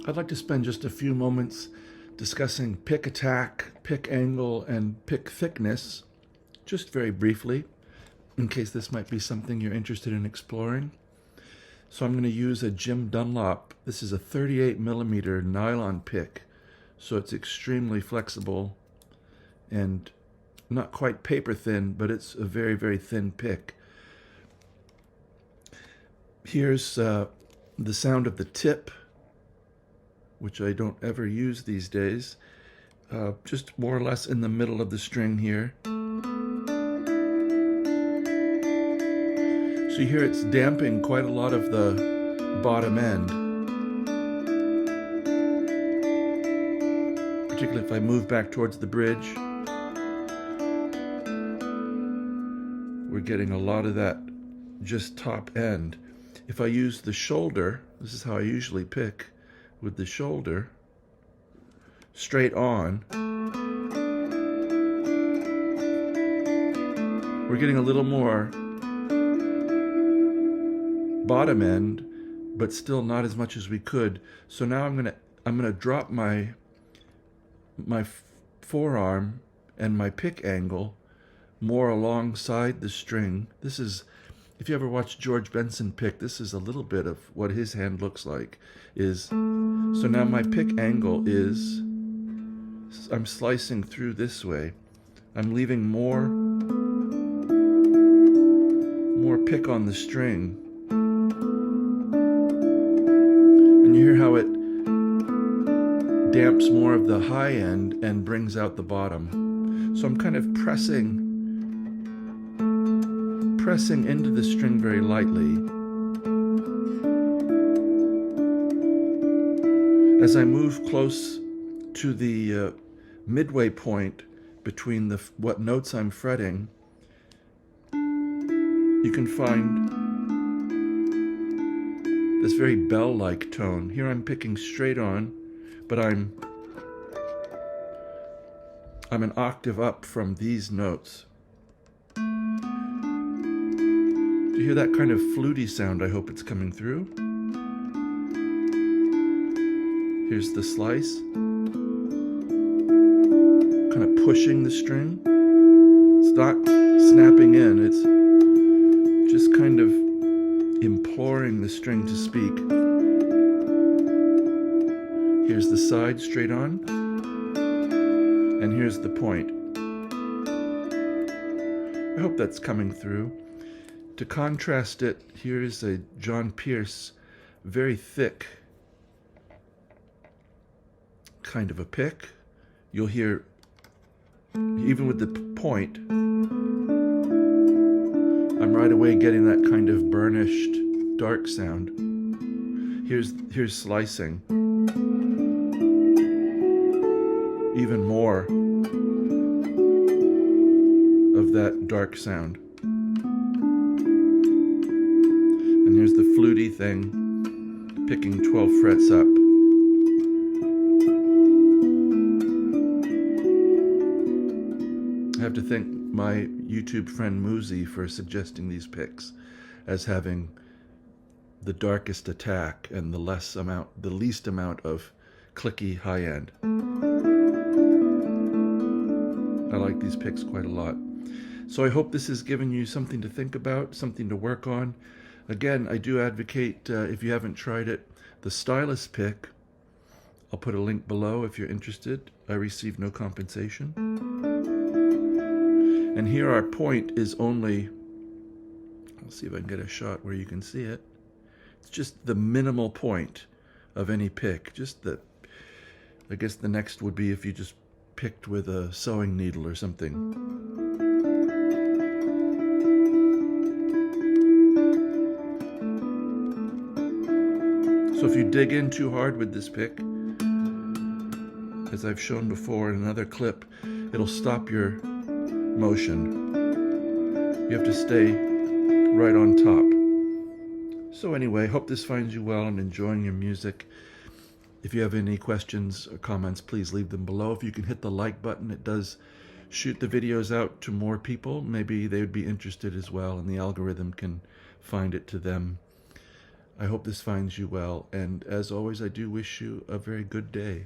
I'd like to spend just a few moments discussing pick attack, pick angle, and pick thickness, just very briefly, in case this might be something you're interested in exploring. So I'm going to use a Jim Dunlop. This is a 38 millimeter nylon pick, so it's extremely flexible and not quite paper thin, but it's a very, very thin pick. Here's the sound of the tip, which I don't ever use these days, just more or less in the middle of the string here. So you hear it's damping quite a lot of the bottom end. Particularly if I move back towards the bridge. We're getting a lot of that just top end. If I use the shoulder, this is how I usually pick, with the shoulder straight on, we're getting a little more bottom end, but still not as much as we could. So now I'm gonna drop my forearm and my pick angle more alongside the string. This is, if you ever watch George Benson pick, this is a little bit of what his hand looks like. So now my pick angle is, I'm slicing through this way. I'm leaving more pick on the string. And you hear how it damps more of the high end and brings out the bottom. So I'm kind of pressing into the string very lightly. As I move close to the midway point between what notes I'm fretting, you can find this very bell-like tone. Here I'm picking straight on, but I'm an octave up from these notes. Do you hear that kind of fluty sound? I hope it's coming through. Here's the slice. Kind of pushing the string. It's not snapping in, it's just kind of imploring the string to speak. Here's the side straight on. And here's the point. I hope that's coming through. To contrast it, here is a John Pierce, very thick kind of a pick. You'll hear, even with the point, I'm right away getting that kind of burnished, dark sound. Here's slicing. Even more of that dark sound. And here's the fluty thing, picking 12 frets up. I have to thank my YouTube friend Muzi for suggesting these picks as having the darkest attack and the least amount of clicky high end. I like these picks quite a lot. So I hope this has given you something to think about, something to work on. Again, I do advocate, if you haven't tried it, the Stylus Pick. I'll put a link below if you're interested. I receive no compensation. And here our point is only, I'll see if I can get a shot where you can see it. It's just the minimal point of any pick. I guess the next would be if you just picked with a sewing needle or something. So if you dig in too hard with this pick, as I've shown before in another clip, it'll stop your motion. You have to stay right on top. So anyway, hope this finds you well and enjoying your music. If you have any questions or comments, please leave them below. If you can hit the like button, it does shoot the videos out to more people. Maybe they would be interested as well, and the algorithm can find it to them. I hope this finds you well, and as always, I do wish you a very good day.